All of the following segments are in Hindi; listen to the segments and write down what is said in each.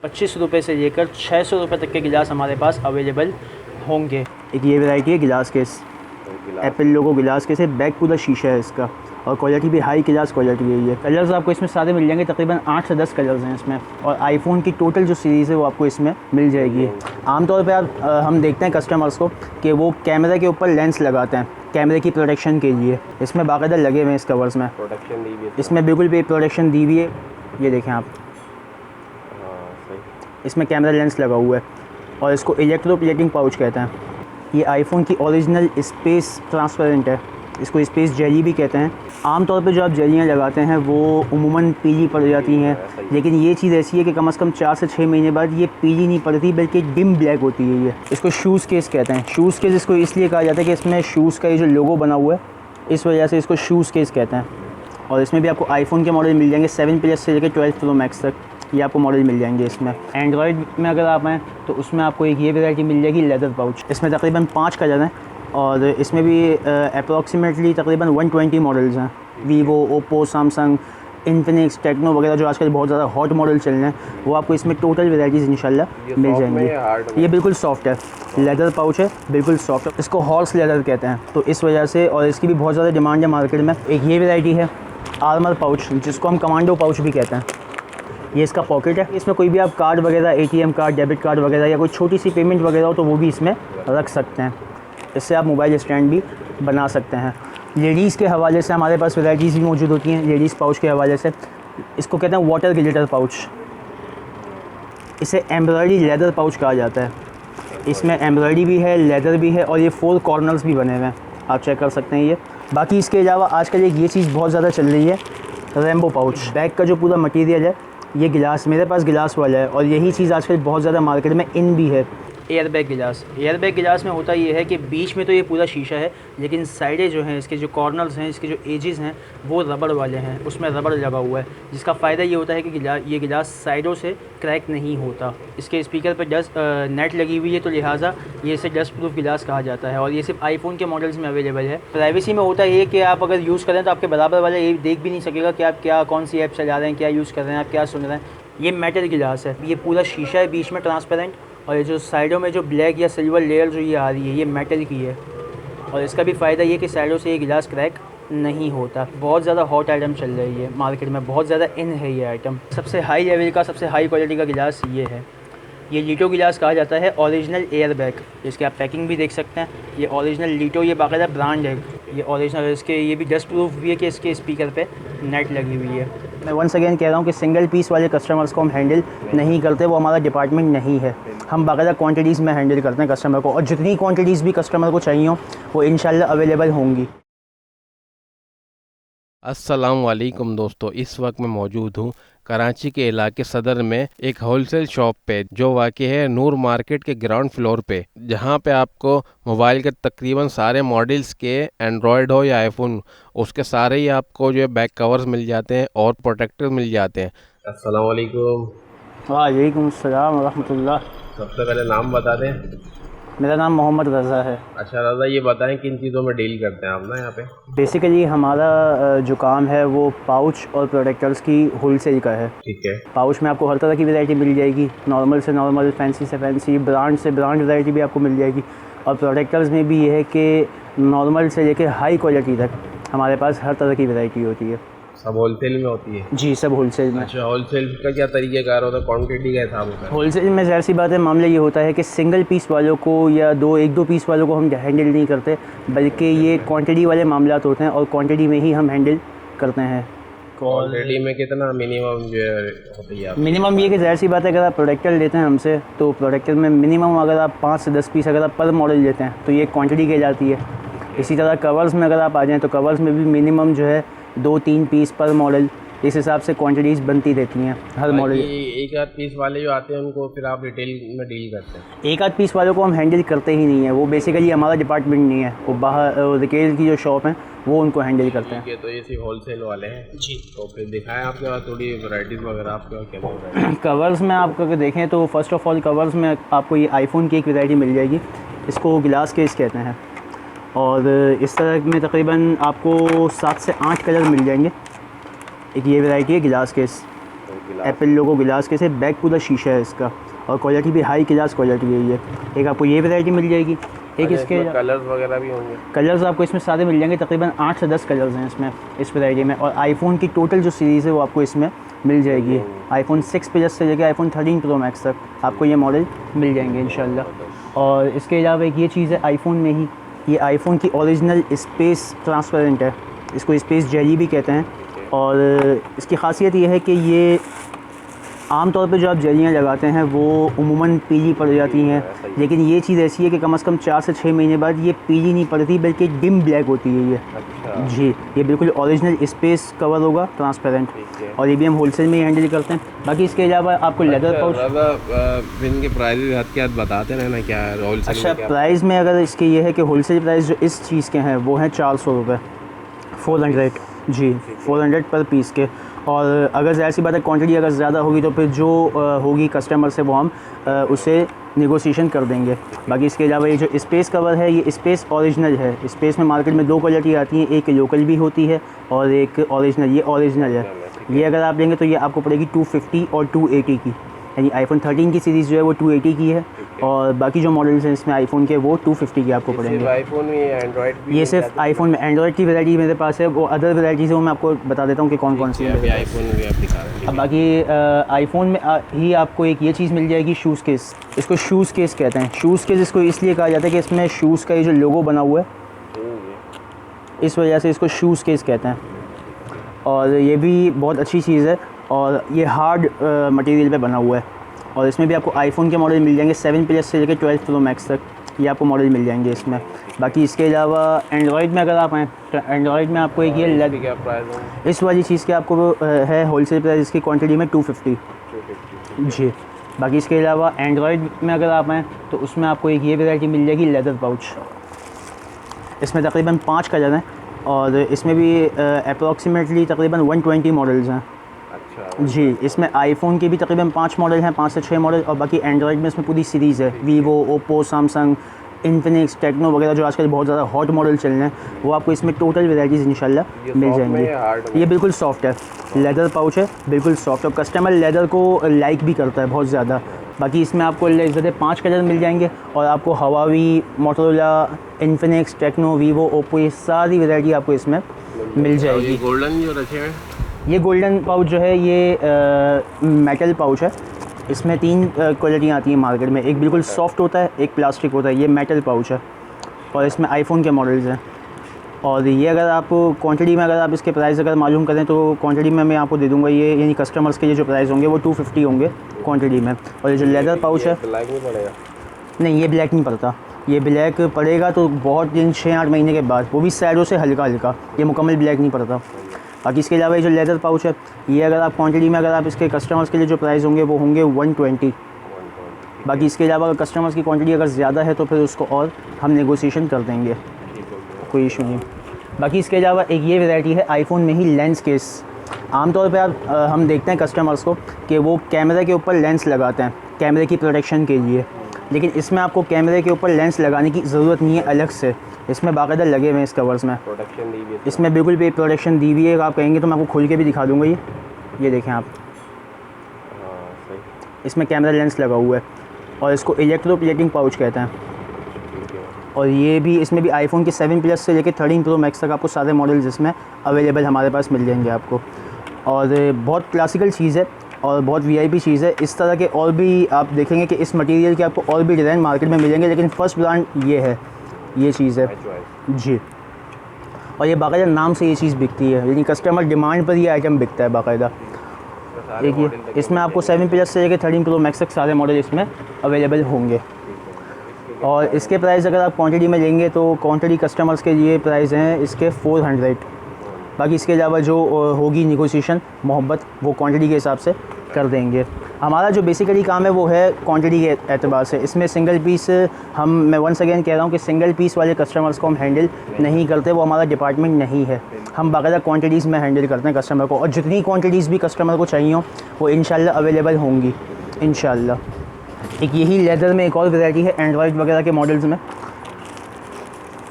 25 रुपये से लेकर 600 रुपये तक के गिलास हमारे पास अवेलेबल होंगे। एक ये वैरायटी है गिलास केस, एप्पल लोगो गिलास केस है, बैक पूरा शीशा है इसका और क्वालिटी भी हाई क्लास क्वालिटी है। ये कलर्स आपको इसमें सारे मिल जाएंगे, तकरीबन 8 से 10 कलर्स हैं इसमें। और आईफोन की टोटल जो सीरीज़ है वो आपको इसमें मिल जाएगी। आमतौर पे हम देखते हैं कस्टमर्स को कि वो कैमरे के ऊपर लेंस लगाते हैं कैमरे की प्रोटेक्शन के लिए। इसमें बाकायदा लगे हुए हैं इस कवर्स में प्रोटेक्शन दी हुई है, इसमें बिल्कुल भी प्रोटेक्शन दी हुई है। ये देखें आप, इसमें कैमरा लेंस लगा हुआ है और इसको इलेक्ट्रोप्लेटिंग पाउच कहते हैं। ये आईफोन की ओरिजिनल स्पेस ट्रांसपेरेंट है, इसको स्पेस जेली भी कहते हैं। आमतौर पे जो आप जेलियाँ लगाते हैं वो उमूमन पीली पड़ जाती हैं, लेकिन ये चीज़ ऐसी है कि कम से कम 4 से 6 महीने बाद ये पीली नहीं पड़ती बल्कि डिम ब्लैक होती है। ये इसको शूज़ केस कहते हैं। शूज़ केस इसको इसलिए कहा जाता है कि इसमें शूज़ का ये जो लोगो बना हुआ है, इस वजह से इसको शूज़ केस कहते हैं। और इसमें भी आपको आईफोन के मॉडल मिल जाएंगे 7+ से लेकर 12 प्रो मैक्स तक, ये आपको मॉडल मिल जाएंगे। इसमें एंड्रॉयड में अगर आप आएँ तो उसमें आपको एक ये वैरायटी मिल जाएगी लेदर पाउच। इसमें तकरीबन 5 कलर हैं और इसमें भी अप्रॉक्सीमेटली तकरीबन 120 मॉडल्स हैं। Vivo, Oppo, Samsung, Infinix, Tecno वगैरह जो आजकल बहुत ज़्यादा हॉट मॉडल चल रहे हैं, वो आपको इसमें टोटल वैराइटीज़ इंशाल्लाह मिल जाएंगी। ये बिल्कुल सॉफ्ट है, लेदर पाउच है, बिल्कुल सॉफ्ट है। इसको हॉर्स लेदर कहते हैं, तो इस वजह से और इसकी भी बहुत ज़्यादा डिमांड है मार्केट में। एक ये वैरायटी है आर्मर पाउच, जिसको हम कमांडो पाउच भी कहते हैं। ये इसका पॉकेट है, इसमें कोई भी आप कार्ड वगैरह, ATM कार्ड, डेबिट कार्ड वगैरह या कोई छोटी सी पेमेंट वगैरह हो तो वो भी इसमें रख सकते हैं। इससे आप मोबाइल स्टैंड भी बना सकते हैं। लेडीज़ के हवाले से हमारे पास वैराइटीज़ भी मौजूद होती हैं। लेडीज़ पाउच के हवाले से इसको कहते हैं वाटर ग्लिटर पाउच, इसे एम्ब्रॉयडरी लेदर पाउच कहा जाता है। इसमें एम्ब्रॉयडरी भी है, लेदर भी है और ये 4 कॉर्नर्स भी बने हुए हैं, आप चेक कर सकते हैं ये। बाकी इसके अलावा आजकल एक ये चीज़ बहुत ज़्यादा चल रही है, रेम्बो पाउच। बैग का जो पूरा मटीरियल है ये गिलास, मेरे पास गिलास वाला है और यही चीज़ आजकल बहुत ज़्यादा मार्केट में इन भी है। एयरबैग गिलास, एयरबैग गिलास में होता ये है कि बीच में तो ये पूरा शीशा है, लेकिन साइडें जो हैं, इसके जो कॉर्नर्स हैं, इसके जो एजेस हैं वो रबड़ वाले हैं, उसमें रबड़ लगा हुआ है, जिसका फ़ायदा ये होता है कि ये गिलास साइडों से क्रैक नहीं होता। इसके स्पीकर पर डस्ट नेट लगी हुई है, तो लिहाजा ये इसे डस्ट प्रूफ गिलास कहा जाता है और ये सिर्फ आईफोन के मॉडल्स में अवेलेबल है। प्राइवेसी में होता ये कि आप अगर यूज़ करें तो आपके बराबर वाला ये देख भी नहीं सकेगा कि आप क्या कौन सी ऐप चला रहे हैं, क्या यूज़ कर रहे हैं, आप क्या सुन रहे हैं। ये मेटल गिलास है, ये पूरा शीशा है, बीच में ट्रांसपेरेंट, और ये जो साइडों में जो ब्लैक या सिल्वर लेयर जो ये आ रही है ये मेटल की है। और इसका भी फ़ायदा ये कि साइडों से ये गिलास क्रैक नहीं होता। बहुत ज़्यादा हॉट आइटम चल रही है मार्केट में, बहुत ज़्यादा इन है ये आइटम। सबसे हाई लेवल का, सबसे हाई क्वालिटी का गिलास ये है। ये लीटो गिलास कहा जाता है, ओरिजिनल एयरबैग। इसके आप पैकिंग भी देख सकते हैं, ये ओरिजिनल लीटो, ये बाकायदा ब्रांड है, ये ओरिजिनल। इसके ये भी डस्ट प्रूफ भी है कि इसके स्पीकर पे नेट लगी हुई है। मैं वंस अगेन कह रहा हूँ कि सिंगल पीस वाले कस्टमर्स को हम हैंडल नहीं करते, वो हमारा डिपार्टमेंट नहीं है। हम बाकायदा क्वांटिटीज़ में हैंडल करते हैं कस्टमर को, और जितनी क्वांटिटीज़ भी कस्टमर को चाहिए हो वो इंशाल्लाह अवेलेबल होंगी। अस्सलाम वालेकुम दोस्तों, इस वक्त मैं मौजूद हूँ कराची के इलाके सदर में एक होलसेल शॉप पे, जो वाक़ई है नूर मार्केट के ग्राउंड फ्लोर पे, जहाँ पे आपको मोबाइल के तकरीबन सारे मॉडल्स के, एंड्रॉयड हो या आईफोन, उसके सारे ही आपको जो है बैक कवर्स मिल जाते हैं और प्रोटेक्टर मिल जाते हैं। अस्सलाम वालेकुम। वालेकुम अस्सलाम रहमतुल्लाह। सबसे पहले नाम बता दें। मेरा नाम मोहम्मद रज़ा है। अच्छा रज़ा, ये बताएं किन चीज़ों में डील करते हैं आप ना यहाँ पे? बेसिकली हमारा जो काम है वो पाउच और प्रोटेक्टर्स की होलसेल का है। ठीक है। पाउच में आपको हर तरह की वैरायटी मिल जाएगी, नॉर्मल से नॉर्मल, फैंसी से फैंसी, ब्रांड से ब्रांड वैरायटी भी आपको मिल जाएगी। और प्रोटेक्टर्स में भी ये है कि नॉर्मल से लेकर हाई क्वालिटी तक हमारे पास हर तरह की वैरायटी होती है। सब होलसेल में होती है? जी, सब होलसेल में। अच्छा, होलसेल का क्या तरीक़ेकार होता है, क्वांटिटी का हिसाब होता है? होलसेल में ज़ाहिर सी बात है, मामला ये होता है कि सिंगल पीस वालों को या एक दो पीस वालों को हम हैंडल नहीं करते, बल्कि ये क्वांटिटी वाले मामलात होते हैं और क्वांटिटी में ही हम हैंडल करते हैं। क्वांटिटी में कितना मिनिमम जो होती है? मिनिमम ये कि ज़ाहिर सी बात है, अगर आप प्रोडक्टर लेते हैं हमसे तो प्रोडक्टर में मिनिमम अगर आप 5 से 10 पीस अगर आप पर मॉडल लेते हैं तो ये क्वांटिटी कहलाती है। इसी तरह कवर्स में अगर आप आ जाएँ तो कवर्स में भी मिनिमम जो है 2-3 पीस पर मॉडल, इस हिसाब से क्वांटिटीज़ बनती रहती हैं हर मॉडल। एक आध पीस वाले जो आते हैं उनको फिर आप रिटेल में डील करते हैं? एक आध पीस वालों को हम हैंडल करते ही नहीं है, वो बेसिकली हमारा डिपार्टमेंट नहीं है, वो बाहर रिटेल की जो शॉप है वो उनको हैंडल करते हैं। तो ये सिर्फ होलसेल वाले हैं जी। तो फिर दिखाएं आपके पास थोड़ी वैराइटीज़ वगैरह आपके पास क्या? कवर्स में आप अगर देखें तो फर्स्ट ऑफ ऑल कवर्स में आपको ये आईफोन की एक वैरायटी मिल जाएगी, इसको गिलास केस कहते हैं, और इस तरह में तकरीबन आपको 7 से 8 कलर मिल जाएंगे। एक ये वैरायटी है गिलास केस, एप्पल लोगो गिलास के से, बैक पूरा शीशा है इसका, और क्वालिटी भी हाई क्लास क्वालिटी है ये। एक आपको ये वैरायटी मिल जाएगी, एक इसके कलर्स वगैरह भी होंगे। कलर्स आपको इसमें सारे मिल जाएंगे, तकरीबन 8 से 10 कलर्स हैं इसमें, इस वैरायटी में। और आईफोन की टोटल जो सीरीज़ है वो आपको इसमें मिल जाएगी। आईफोन 6 प्लस से लेकर आईफोन 13 प्रो मैक्स तक आपको ये मॉडल मिल जाएंगे इंशाल्लाह। और इसके अलावा एक ये चीज़ है आईफोन में ही, ये आईफोन की ओरिजिनल स्पेस ट्रांसपेरेंट है, इसको स्पेस जेली भी कहते हैं। और इसकी खासियत ये है कि ये आम तौर पे जो आप जेलियाँ लगाते हैं वो उमूमन पीली पड़ जाती हैं, लेकिन ये चीज़ ऐसी है कि कम से कम 4 से 6 महीने बाद ये पीली नहीं पड़ती, बल्कि डिम ब्लैक होती है ये। अच्छा। जी, ये बिल्कुल ओरिजिनल स्पेस कवर होगा ट्रांसपेरेंट, और ये भी हम होलसेल में ही हैंडल करते हैं। बाकी इसके अलावा आपको लेदर पाउच। इनके प्राइस हाथ के हाथ बताते रहना क्या है होलसेल। अच्छा, प्राइस में अगर इसके ये है कि होलसेल प्राइस जो इस चीज़ के हैं वो हैं 400 रुपये, 400 जी, 400 पर पीस के। और अगर ज़ाहिर सी बात है क्वांटिटी अगर ज़्यादा होगी तो फिर जो होगी कस्टमर से वो हम उससे नेगोशिएशन कर देंगे। बाकी इसके अलावा ये जो स्पेस कवर है ये स्पेस ओरिजिनल है। स्पेस में मार्केट में 2 क्वालिटी आती हैं, एक लोकल भी होती है और एक ओरिजिनल। ये ओरिजिनल है, ये अगर आप लेंगे तो ये आपको पड़ेगी 250 और 280 की, यानी आईफोन 13 की सीरीज़ जो है वो 280 की है, और बाकी जो मॉडल्स हैं इसमें आईफोन के वो 250 के आपको पड़ेंगे। आईफोन में एंड्रॉइड भी, ये सिर्फ आईफोन में एंड्रॉइड की वैरायटी मेरे पास है, वो अदर वैरायटीज़ है वो मैं आपको बता देता हूँ कि कौन कौन सी है। आईफोन भी आप दिखा रहे हैं। अब बाकी आईफोन में ही आपको एक ये चीज़ मिल जाएगी, शूज़ केस। इसको शूज़ केस कहते हैं। शूज़ केस इसको इसलिए कहा जाता है कि इसमें शूज़ का ये जो लोगो बना हुआ है, इस वजह से इसको शूज़ केस कहते हैं। और ये भी बहुत अच्छी चीज़ है, और ये हार्ड मटेरियल पे बना हुआ है। और इसमें भी आपको आईफोन के मॉडल मिल जाएंगे 7 प्लस से लेकर 12 प्रो मैक्स तक, ये आपको मॉडल मिल जाएंगे इसमें। बाकी इसके अलावा एंड्रॉयड में अगर आप आएँ तो एंड्रॉयड में आपको एक ये क्या प्राइस इस वाली चीज़ के आपको है होलसेल प्राइस इसकी क्वांटिटी में 250 जी। बाकी इसके अलावा एंड्रॉयड में अगर आप आएँ तो उसमें आपको एक ये वैरायटी मिल जाएगी लेदर पाउच। इसमें तकरीबन 5 कलर हैं, और इसमें भी अप्रॉक्सीमेटली तकरीबन 120 मॉडल्स हैं। अच्छा जी, इसमें आईफोन के भी तकरीबन 5 मॉडल हैं, 5 से 6 मॉडल, और बाकी एंड्रॉयड में इसमें पूरी सीरीज़ है। Vivo, Oppo, Samsung, Infinix, Tecno वगैरह जो आजकल बहुत ज़्यादा हॉट मॉडल चल रहे हैं, वो आपको इसमें टोटल वेराइटीज़ इंशाल्लाह मिल जाएंगी। ये बिल्कुल सॉफ्ट है, लेदर पाउच है, बिल्कुल सॉफ्ट, और कस्टमर लेदर को लाइक भी करता है बहुत ज़्यादा। बाकी इसमें आपको लेदर 5 कलर मिल जाएंगे, और आपको Huawei, Motorola, Infinix, Tecno, Vivo, Oppo, ये सारी वैरायटी आपको इसमें मिल जाएगी। गोल्डन जो रखे हैं, ये गोल्डन पाउच जो है ये मेटल पाउच है। इसमें 3 क्वालिटियाँ आती हैं मार्केट में, एक बिल्कुल सॉफ्ट होता है, एक प्लास्टिक होता है। ये मेटल पाउच है, और इसमें आईफोन के मॉडल्स हैं। और ये अगर आप क्वांटिटी में अगर आप इसके प्राइस अगर मालूम करें तो क्वांटिटी में मैं आपको दे दूंगा, ये यानी कस्टमर्स के लिए जो प्राइस होंगे वो 250 होंगे क्वांटिटी में। और ये जो लेदर पाउच है, ब्लैक नहीं पड़ेगा? नहीं, ये ब्लैक नहीं पड़ता। ये ब्लैक पड़ेगा तो बहुत दिन 6-8 महीने के बाद, वो भी साइडों से हल्का हल्का, ये मुकम्मल ब्लैक नहीं पड़ता। बाकी इसके अलावा ये जो लेदर पाउच है, ये अगर आप क्वांटिटी में अगर आप इसके कस्टमर्स के लिए जो प्राइस होंगे वो होंगे 120। बाकी इसके अलावा अगर कस्टमर्स की क्वांटिटी अगर ज़्यादा है तो फिर उसको और हम नेगोशिएशन कर देंगे, कोई इशू नहीं। बाकी इसके अलावा एक ये वैरायटी है आईफोन में ही लेंस केस। आमतौर पे आप हम देखते हैं कस्टमर्स को कि वो कैमरे के ऊपर लेंस लगाते हैं कैमरे की प्रोटेक्शन के लिए, लेकिन इसमें आपको कैमरे के ऊपर लेंस लगाने की ज़रूरत नहीं है अलग से, इसमें बाकायदा लगे हुए हैं इस कवर्स में प्रोटेक्शन दी हुई है। इसमें बिल्कुल भी प्रोटेक्शन दी हुई है। आप कहेंगे तो मैं आपको खोल के भी दिखा दूँगा। ये देखें आप, सही। इसमें कैमरा लेंस लगा हुआ है, और इसको इलेक्ट्रोप्लेटिंग पाउच कहते हैं। और ये भी इसमें भी आईफोन के 7 प्लस से लेकर 13 प्रो मैक्स तक आपको सारे मॉडल्स इसमें अवेलेबल हमारे पास मिल जाएंगे आपको। और बहुत क्लासिकल चीज़ है और बहुत वीआईपी चीज़ है। इस तरह के और भी आप देखेंगे कि इस मटेरियल के आपको और भी डिज़ाइन मार्केट में मिलेंगे, लेकिन फर्स्ट ब्रांड ये है, ये चीज़ है जी। और ये बाकायदा नाम से ये चीज़ बिकती है, यानी कस्टमर डिमांड पर ये आइटम बिकता है बाकायदा। एक ये इसमें आपको 7 प्लस से लेकर 13 प्रो मैक्स तक सारे मॉडल इसमें अवेलेबल होंगे। और इसके प्राइस अगर आप क्वांटिटी में लेंगे तो क्वांटिटी कस्टमर्स के लिए प्राइस हैं इसके 400। बाकी इसके अलावा जो होगी निगोशिएशन मोहब्बत वो क्वांटिटी के हिसाब से कर देंगे। हमारा जो बेसिकली काम है वो है क्वांटिटी के एतबार से। इसमें सिंगल पीस मैं वंस अगेन कह रहा हूँ कि सिंगल पीस वाले कस्टमर्स को हम हैंडल नहीं करते, वो हमारा डिपार्टमेंट नहीं है। हम बाकायदा क्वांटिटीज़ में हैंडल करते हैं कस्टमर को, और जितनी क्वांटिटीज़ भी कस्टमर को चाहिए हो वो इंशाल्लाह अवेलेबल होंगी इंशाल्लाह। एक यही लेदर में एक और वैरायटी है एंड्रॉयड वगैरह के मॉडल्स में।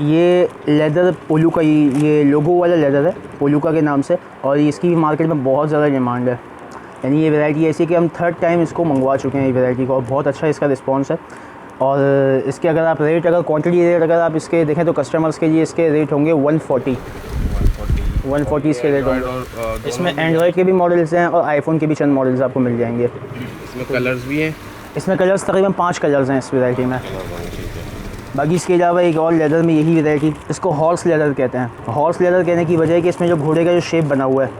ये लेदर पोलुका, ये लोगो वाला लेदर है पोलुका के नाम से, और इसकी मार्केट में बहुत ज़्यादा डिमांड है। यानी ये वैरायटी ऐसी कि हम 3rd टाइम इसको मंगवा चुके हैं ये वैरायटी को, और बहुत अच्छा इसका रिस्पॉन्स है। और इसके अगर आप रेट, अगर क्वांटिटी रेट अगर आप इसके देखें तो कस्टमर्स के लिए इसके रेट होंगे 140 इसके रेट होंगे। इसमें एंड्रॉयड के भी मॉडल्स हैं और आईफोन के भी चंद मॉडल्स आपको मिल जाएंगे। इसमें कलर्स भी हैं? इसमें कलर्स तकरीबन 5 कलर्स हैं इस वैरायटी में। बाकी इसके अलावा एक और लेदर में यही वैरायटी, इसको हॉर्स लेदर कहते हैं। हॉर्स लेदर कहने की वजह है कि इसमें जो घोड़े का जो शेप बना हुआ है,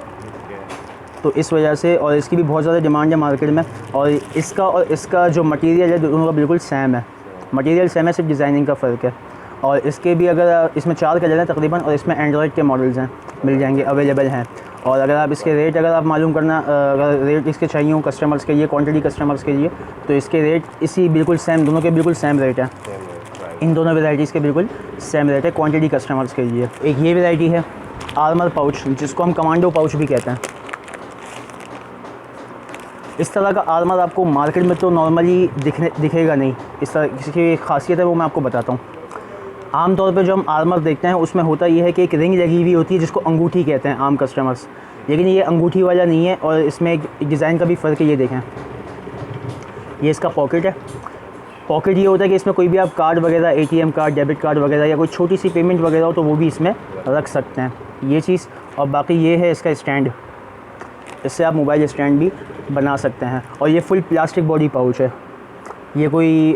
तो इस वजह से, और इसकी भी बहुत ज़्यादा डिमांड है मार्केट में। और इसका जो मटेरियल है दोनों का बिल्कुल सेम है, मटेरियल सेम है, सिर्फ डिज़ाइनिंग का फ़र्क है। और इसके भी अगर इसमें 4 कलर हैं तकरीबन, और इसमें एंड्रॉयड के मॉडल्स हैं, मिल जाएंगे, अवेलेबल हैं। और अगर आप इसके रेट अगर आप मालूम करना, अगर रेट इसके चाहिए हो कस्टमर्स के लिए, क्वांटिटी कस्टमर्स के लिए, तो इसके रेट इसी बिल्कुल सेम, दोनों के बिल्कुल सेम रेट है। इन दोनों वेराइटीज़ के बिल्कुल सेम रेट है क्वांटिटी कस्टमर्स के लिए। एक ये वेराइटी है आर्मर पाउच, जिसको हम कमांडो पाउच भी कहते हैं। इस तरह का आर्मर आपको मार्केट में तो नॉर्मली दिखेगा नहीं। इस तरह इसकी खासियत है वो मैं आपको बताता हूँ। आमतौर पे जो हम आर्मर देखते हैं उसमें होता ये है कि एक रिंग लगी हुई होती है जिसको अंगूठी कहते हैं आम कस्टमर्स, लेकिन ये अंगूठी वाला नहीं है। और इसमें एक डिज़ाइन का भी फ़र्क है, ये देखें, ये इसका पॉकेट है। पॉकेट ये होता है कि इसमें कोई भी आप कार्ड वगैरह, ATM कार्ड, डेबिट कार्ड वगैरह, या कोई छोटी सी पेमेंट वगैरह हो तो वो भी इसमें रख सकते हैं, ये चीज़। और बाकी ये है इसका स्टैंड, इससे आप मोबाइल स्टैंड भी बना सकते हैं। और ये फुल प्लास्टिक बॉडी पाउच है, ये कोई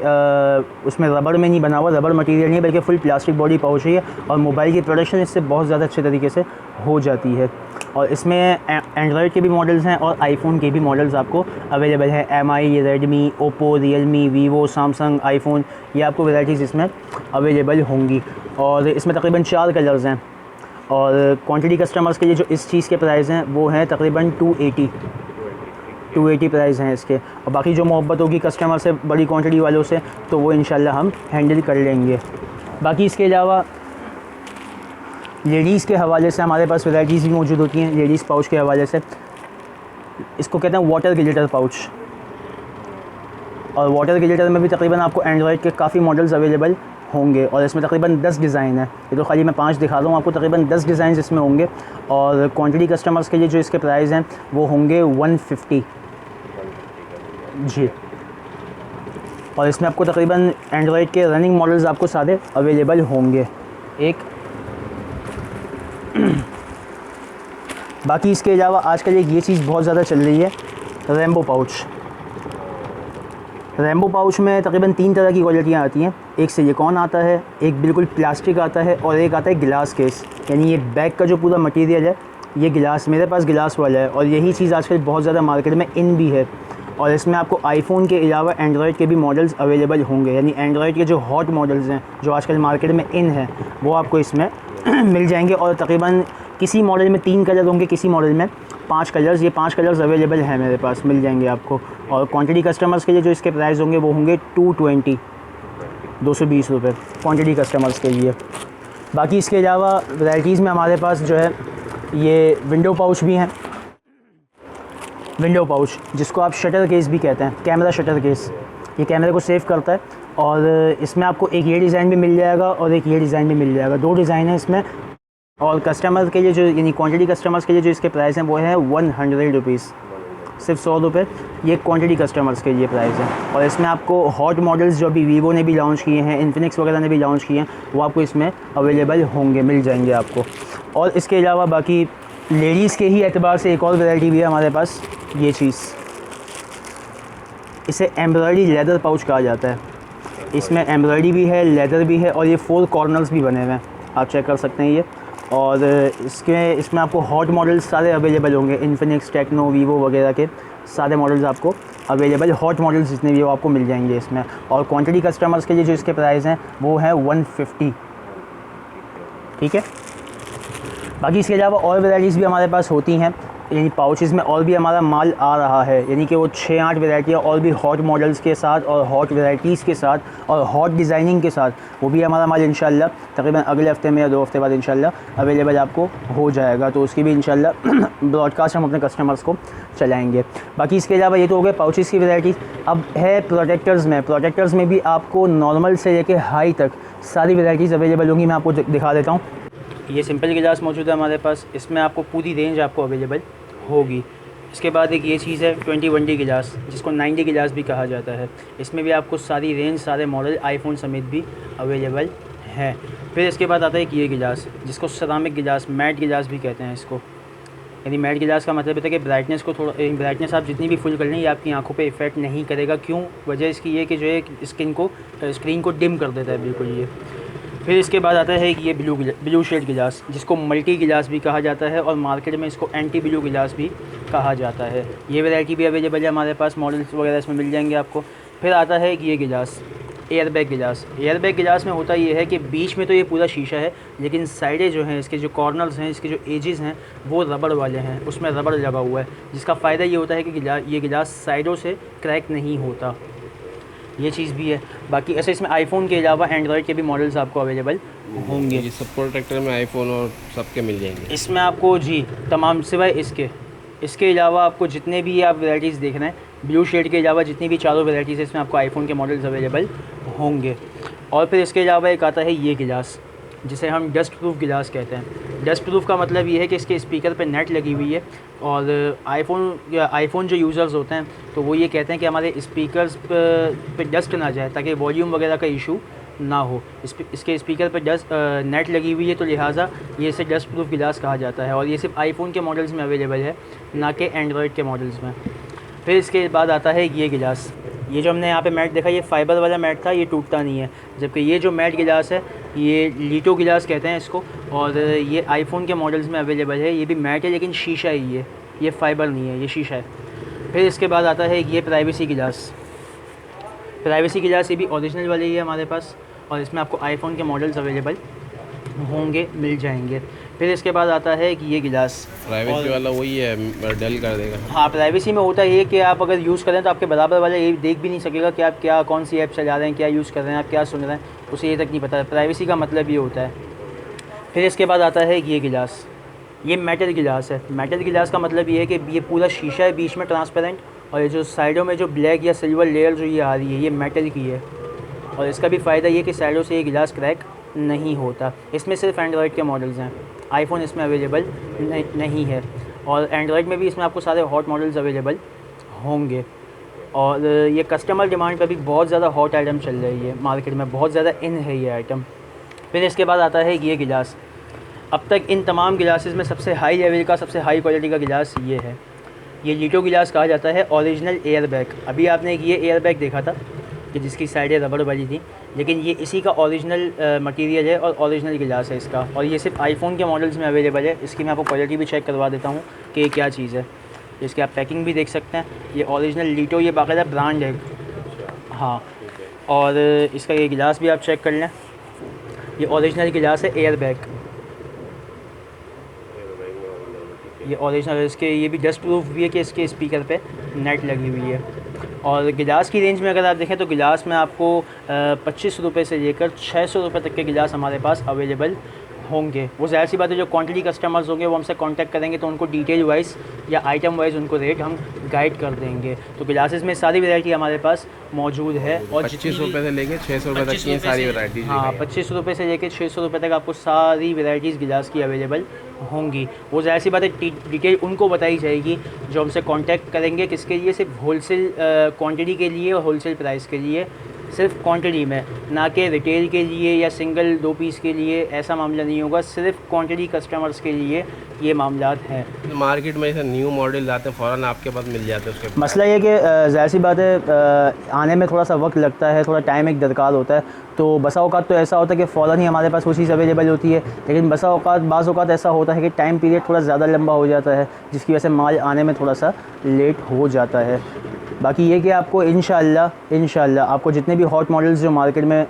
उसमें रबड़ में नहीं बना हुआ, रबड़ मटेरियल नहीं, बल्कि फुल प्लास्टिक बॉडी पाउच है। और मोबाइल की प्रोडक्शन इससे बहुत ज़्यादा अच्छे तरीके से हो जाती है। और इसमें एंड्रॉयड के भी मॉडल्स हैं और आईफोन के भी मॉडल्स आपको अवेलेबल हैं। MI, Redmi, Oppo, Realme, Vivo, Samsung, iPhone, ये आपको वैराइटीज़ इसमें अवेलेबल होंगी। और इसमें तकरीबन 4 कलर्स हैं। और क्वांटिटी कस्टमर्स के लिए जो इस चीज़ के प्राइस हैं वो हैं तकरीबन 280 प्राइस हैं इसके। और बाकी जो मोहब्बत होगी कस्टमर से, बड़ी क्वांटिटी वालों से, तो वो इंशाल्लाह हम हैंडल कर लेंगे। बाकी इसके अलावा लेडीज़ के हवाले से हमारे पास वैराइटीज़ भी मौजूद होती हैं। लेडीज़ पाउच के हवाले से इसको कहते हैं वाटर ग्लिटर पाउच। और वाटर ग्लिटर में भी तकरीबन आपको एंड्रॉयड के काफ़ी मॉडल्स अवेलेबल होंगे। और इसमें तकरीबन 10 डिज़ाइन है, ये तो खाली मैं 5 दिखा दूँ आपको, तकरीबन 10 डिज़ाइन इसमें होंगे। और क्वांटिटी कस्टमर्स के लिए जो इसके प्राइस हैं वो होंगे 150 जी। और इसमें आपको तकरीबन एंड्रॉयड के रनिंग मॉडल्स आपको सारे अवेलेबल होंगे। एक बाकी इसके अलावा आजकल एक ये चीज़ बहुत ज़्यादा चल रही है, रेम्बो पाउच। रेम्बो पाउच में तकरीबन 3 तरह की क्वालिटियाँ आती हैं। एक सिलिकॉन आता है, एक बिल्कुल प्लास्टिक आता है, और एक आता है गिलास केस। यानी ये बैग का जो पूरा मटेरियल है ये गिलास, मेरे पास गिलास वाला है। और यही चीज़ आजकल बहुत ज़्यादा मार्केट में इन भी है। और इसमें आपको आईफोन के अलावा एंड्रॉयड के भी मॉडल्स अवेलेबल होंगे। यानी एंड्रॉयड के जो हॉट मॉडल्स हैं जो आजकल मार्केट में इन है वो आपको इसमें मिल जाएंगे। और तकरीबन किसी मॉडल में 3 कलर होंगे, किसी मॉडल में 5 कलर्स। ये 5 कलर्स अवेलेबल हैं मेरे पास, मिल जाएंगे आपको। और क्वांटिटी कस्टमर्स के लिए जो इसके प्राइस होंगे वो होंगे 220 रुपये क्वांटिटी कस्टमर्स के लिए। बाकी इसके अलावा वैराइटीज़ में हमारे पास जो है ये विंडो पाउच भी हैं। विंडो पाउच जिसको आप शटर केस भी कहते हैं, कैमरा शटर केस, ये कैमरे को सेव करता है। और इसमें आपको एक ये डिज़ाइन भी मिल जाएगा और एक ये डिज़ाइन भी मिल जाएगा, 2 डिज़ाइन है इसमें। और कस्टमर के लिए जो, यानी क्वांटिटी कस्टमर्स के लिए जो इसके प्राइस हैं वो है 100 रुपीज़, सिर्फ 100 रुपये। ये क्वांटिटी कस्टमर्स के लिए प्राइस है। और इसमें आपको हॉट मॉडल्स जो अभी वीवो ने भी लॉन्च किए हैं, इन्फिनिक्स वगैरह ने भी लॉन्च किए हैं, वो आपको इसमें अवेलेबल होंगे, मिल जाएंगे आपको। और इसके अलावा बाकी लेडीज़ के ही एतबार से एक और वैरायटी भी है हमारे पास, ये चीज़, इसे एम्ब्रॉयडरी लेदर पाउच कहा जाता है। इसमें एम्ब्रॉयडरी भी है, लेदर भी है, और ये 4 कॉर्नर्स भी बने हुए हैं, आप चेक कर सकते हैं ये। और इसमें आपको हॉट मॉडल्स सारे अवेलेबल होंगे, इन्फिनिक्स, टेक्नो, वीवो वगैरह के सारे मॉडल्स आपको अवेलेबल, हॉट मॉडल्स जितने भी वो आपको मिल जाएंगे इसमें। और क्वांटिटी कस्टमर्स के लिए जो इसके प्राइस हैं वो है 150, ठीक है। बाकी इसके अलावा और वैराइटीज़ भी हमारे पास होती हैं, यानी पाउचेज़ में और भी हमारा माल आ रहा है। यानी कि वो 6-8 वैराइटियाँ और भी हॉट मॉडल्स के साथ और हॉट वैराइटीज़ के साथ और हॉट डिज़ाइनिंग के साथ, वो भी हमारा माल इंशाल्लाह तकरीबन अगले हफ्ते में या 2 हफ्ते बाद इंशाल्लाह अवेलेबल आपको हो जाएगा। तो उसकी भी इंशाल्लाह ब्रॉडकास्ट हम अपने कस्टमर्स को चलाएँगे। बाकी इसके अलावा ये तो हो गए पाउचेज़ की वैराइटीज़। अब है प्रोटेक्टर्स में। प्रोटेक्टर्स में भी आपको नॉर्मल से लेके हाई तक सारी वैराइटीज़ अवेलेबल होंगी। मैं आपको दिखा देता हूँ। ये सिंपल गिलास मौजूद है हमारे पास, इसमें आपको पूरी रेंज आपको अवेलेबल होगी। इसके बाद एक ये चीज़ है 21D गिलास, जिसको 90 गिलास भी कहा जाता है। इसमें भी आपको सारी रेंज, सारे मॉडल आईफोन समेत भी अवेलेबल है। फिर इसके बाद आता है कि ये गिलास, जिसको सेरामिक गिलास, मैट गिलास भी कहते हैं इसको। यानी मैट गिलास का मतलब है कि ब्राइटनेस को थोड़ा, ब्राइटनेस आप जितनी भी फुल कर लें ये आपकी आंखों पे इफ़ेक्ट नहीं करेगा। क्यों? वजह इसकी ये कि जो है स्क्रीन को डिम कर देता है बिल्कुल ये। फिर इसके बाद आता है कि ये ब्लू शेड गिलास, जिसको मल्टी गिलास भी कहा जाता है और मार्केट में इसको एंटी ब्लू गिलास भी कहा जाता है। ये वैरायटी भी अवेलेबल है हमारे पास, मॉडल्स वगैरह इसमें मिल जाएंगे आपको। फिर आता है कि ये गिलास, एयरबैग गिलास। एयरबैग गिलास में होता ये है कि बीच में तो ये पूरा शीशा है, लेकिन साइडें जो हैं, इसके जो कॉर्नर्स हैं, इसके जो एजेस हैं, वो रबड़ वाले हैं, उसमें रबड़ लगा हुआ है, जिसका फ़ायदा ये होता है कि ये गिलास साइडों से क्रैक नहीं होता। ये चीज़ भी है। बाकी ऐसे इसमें आईफोन के अलावा एंड्रॉयड के भी मॉडल्स आपको अवेलेबल होंगे। ये सब प्रोटेक्टर में आईफोन और सबके मिल जाएंगे इसमें आपको जी तमाम, सिवाय इसके अलावा आपको जितने भी आप वैराइटीज़ देख रहे हैं, ब्लू शेड के अलावा जितनी भी चारों वैराइटीज़ इसमें आपको आईफोन के मॉडल्स अवेलेबल होंगे। और फिर इसके अलावा एक आता है ये गिलास, जिसे हम डस्ट प्रूफ गिलास कहते हैं। डस्ट प्रूफ का मतलब ये है कि इसके स्पीकर पे नेट लगी हुई है, और आईफोन जो यूज़र्स होते हैं तो वो ये कहते हैं कि हमारे स्पीकर्स पे डस्ट ना जाए, ताकि वॉल्यूम वगैरह का इशू ना हो। इसके स्पीकर पे डस्ट नेट लगी हुई है, तो लिहाजा ये इसे डस्ट प्रूफ गिलास कहा जाता है। और ये सिर्फ आईफोन के मॉडल्स में अवेलेबल है, ना कि एंड्रॉयड के मॉडल्स में। फिर इसके बाद आता है ये गिलास। ये जो हमने यहाँ पे मैट देखा, ये फ़ाइबर वाला मैट था, ये टूटता नहीं है। जबकि ये जो मैट गिलास है, ये लीटो गिलास कहते हैं इसको, और ये आईफोन के मॉडल्स में अवेलेबल है। ये भी मैट है, लेकिन शीशा ही है, ये फ़ाइबर नहीं है, ये शीशा है। फिर इसके बाद आता है ये प्राइवेसी गिलास। प्राइवेसी गिलास ये भी ओरिजिनल वाली है हमारे पास, और इसमें आपको आईफोन के मॉडल्स अवेलेबल होंगे, मिल जाएंगे। फिर इसके बाद आता है कि ये गिलास प्राइवेसी वाला वही है, डल कर देगा। हाँ, प्राइवेसी में होता ये कि आप अगर यूज़ करें तो आपके बराबर वाला ये देख भी नहीं सकेगा कि आप क्या, कौन सी ऐप चला रहे हैं, क्या यूज़ कर रहे हैं, आप क्या सुन रहे हैं, उसे ये तक नहीं पता। प्राइवेसी का मतलब ये होता है। फिर इसके बाद आता है ये गिलास, ये मेटल गिलास है। मेटल गिलास का मतलब ये है कि ये पूरा शीशा है, बीच में ट्रांसपेरेंट, और ये जो साइडों में जो ब्लैक या सिल्वर लेयर जो ये आ रही है, ये मेटल की है। और इसका भी फ़ायदा ये कि साइडों से ये गिलास क्रैक नहीं होता। इसमें सिर्फ एंड्रॉयड के मॉडल्स हैं, आईफोन इसमें अवेलेबल नहीं है। और एंड्रॉयड में भी इसमें आपको सारे हॉट मॉडल्स अवेलेबल होंगे। और ये कस्टमर डिमांड पर भी बहुत ज़्यादा हॉट आइटम चल रही है मार्केट में, बहुत ज़्यादा इन है ये आइटम। फिर इसके बाद आता है ये गिलास। अब तक इन तमाम गिलासेस में सबसे हाई लेवल का, सबसे हाई क्वालिटी का गिलास ये है। ये लीटो गिलास कहा जाता है, ओरिजिनल एयरबैग। अभी आपने ये एयरबैग देखा था कि जिसकी साइडें रबड़ वाली थी, लेकिन ये इसी का ओरिजिनल मटेरियल है और ओरिजिनल गिलास है इसका। और ये सिर्फ आईफोन के मॉडल्स में अवेलेबल है। इसकी मैं आपको क्वालिटी भी चेक करवा देता हूँ कि ये क्या चीज़ है। इसकी आप पैकिंग भी देख सकते हैं, ये ओरिजिनल लीटो, ये बाकायदा ब्रांड है। हाँ, और इसका ये गिलास भी आप चेक कर लें, ये ओरिजिनल गिलास है एयरबैग, ये ओरिजिनल। इसके ये भी डस्ट प्रूफ भी है कि इसके स्पीकर पे नेट लगी हुई है। और गिलास की रेंज में अगर आप देखें तो गिलास में आपको 25 रुपये से लेकर 600 रुपये तक के गिलास हमारे पास अवेलेबल होंगे। वो ज़ाहिर सी बात है, जो क्वांटिटी कस्टमर्स होंगे वो हमसे कांटेक्ट करेंगे तो उनको डिटेल वाइज या आइटम वाइज उनको रेट हम गाइड कर देंगे। तो गिलासेस में सारी वैरायटी हमारे पास मौजूद है। और 25 रुपये से लेके 600 रुपये तक की सारी वैरायटी। हाँ, 25 रुपये से लेकर 600 रुपये तक आपको सारी वैरायटीज़ गिलास की अवेलेबल होंगी। वो ज़ाहिर सी बात है, डिटेल उनको बताई जाएगी जो हमसे कांटेक्ट करेंगे। किसके लिए? सिर्फ होलसेल क्वांटिटी के लिए और होलसेल प्राइस के लिए, सिर्फ क्वांटिटी में, ना कि रिटेल के लिए या सिंगल 2 पीस के लिए। ऐसा मामला नहीं होगा, सिर्फ क्वांटिटी कस्टमर्स के लिए ये मामलात हैं। मार्केट में ऐसे न्यू मॉडल आते हैं, फ़ौरन आपके पास मिल जाते हैं। उसके मसला ये कि ज़ाहिर सी बात है, आने में थोड़ा सा वक्त लगता है, थोड़ा टाइम एक दरकार होता है। तो बसा औकात तो ऐसा होता है कि फ़ौरन ही हमारे पास वो चीज़ अवेलेबल होती है, लेकिन बसा औकात, बाज़ औकात ऐसा होता है कि टाइम पीरियड थोड़ा ज़्यादा लंबा हो जाता है, जिसकी वजह से माल आने में थोड़ा सा लेट हो जाता है। बाकी ये कि आपको इंशाल्लाह आपको जितने भी हॉट मॉडल्स जो मार्केट में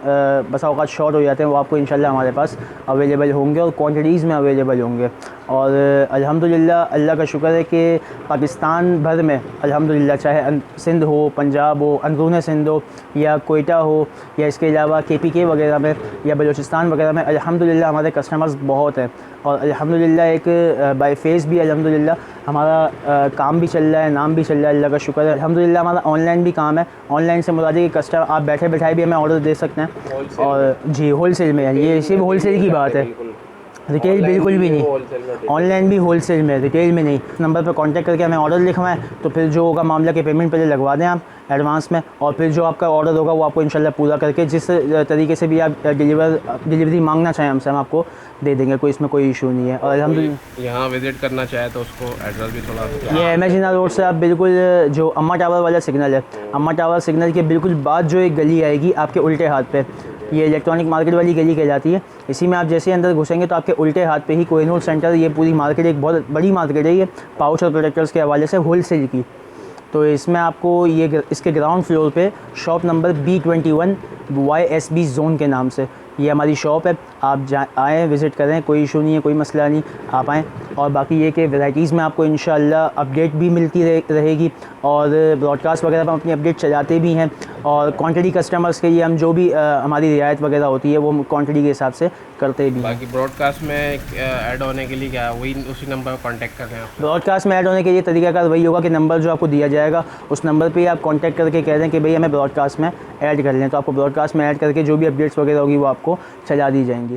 बसा औकात शॉर्ट हो जाते हैं, वो आपको इंशाल्लाह हमारे पास अवेलेबल होंगे और क्वांटिटीज़ में अवेलेबल होंगे। और अल्हम्दुलिल्लाह, अल्लाह का शुक्र है कि पाकिस्तान भर में अल्हम्दुलिल्लाह, चाहे सिंध हो, पंजाब हो, अंदरून सिंध हो, या कोयटा हो, या इसके अलावा KPK वगैरह में, या बलूचिस्तान वगैरह में, अल्हम्दुलिल्लाह हमारे कस्टमर्स बहुत हैं। और अल्हम्दुलिल्लाह एक बाय फेस भी अल्हम्दुलिल्लाह हमारा काम भी चल रहा है, नाम भी चल रहा है, अल्लाह का शुक्र है। अल्हम्दुलिल्लाह हमारा ऑनलाइन भी काम है। ऑनलाइन से मुराद है कि कस्टमर आप बैठे बैठाए भी हमें ऑर्डर दे सकते हैं। और जी, होलसेल में, ये सिर्फ होलसेल की बात है। रिटेल बिल्कुल भी नहीं, होलसेल में ऑनलाइन भी होलसेल में, रिटेल में नहीं। नंबर पर कांटेक्ट करके हमें ऑर्डर लिखवाएं, तो फिर जो होगा मामला के पेमेंट पहले लगवा दें आप एडवांस में, और फिर जो आपका ऑर्डर होगा वो आपको इंशाल्लाह पूरा करके जिस तरीके से भी आप डिलीवरी मांगना चाहें हमसे, हम आपको दे देंगे, कोई इसमें कोई इशू नहीं है। और अल्हम्दुलिल्लाह यहाँ विजिट करना चाहे तो उसको एड्रेस भी थोड़ा ये एमेजिना रोड से आप बिल्कुल जो अम्मा टावर वाला सिग्नल है, अम्मा टावर सिग्नल के बिल्कुल बाद जो एक गली आएगी आपके उल्टे हाथ पे, ये इलेक्ट्रॉनिक मार्केट वाली गली कहलाती है। इसी में आप जैसे अंदर घुसेंगे तो आपके उल्टे हाथ पे ही कोहिनूर सेंटर, ये पूरी मार्केट एक बहुत बड़ी मार्केट है, ये पाउच और प्रोटेक्टर्स के हवाले से होलसेल की। तो इसमें आपको ये इसके ग्राउंड फ्लोर पे shop number B21 YSB zone के नाम से ये हमारी शॉप है। आप आएँ, विज़िट करें, कोई इशू नहीं है, कोई मसला नहीं, आप आएँ। और बाकी ये कि वैराइटीज़ में आपको इंशाल्लाह अपडेट भी मिलती रहेगी, और ब्रॉडकास्ट वगैरह पर हम अपनी अपडेट चलाते भी हैं, और क्वांटिटी कस्टमर्स के लिए हम जो भी हमारी रियायत वगैरह होती है वो क्वांटिटी के हिसाब से करते भी हैं। बाकी ब्रॉडकास्ट में ऐड होने के लिए क्या वही उसी नंबर पर कांटेक्ट कर रहे हैं आप? ब्रॉडकास्ट में ऐड होने के लिए तरीकाकार वही होगा कि नंबर जो आपको दिया जाएगा उस नंबर पे आप कांटेक्ट करके कह दें कि भाई हमें ब्रॉडकास्ट में ऐड कर लें, तो आपको ब्रॉडकास्ट में ऐड करके जो भी अपडेट्स वगैरह होगी वो आपको चला दी जाएंगी।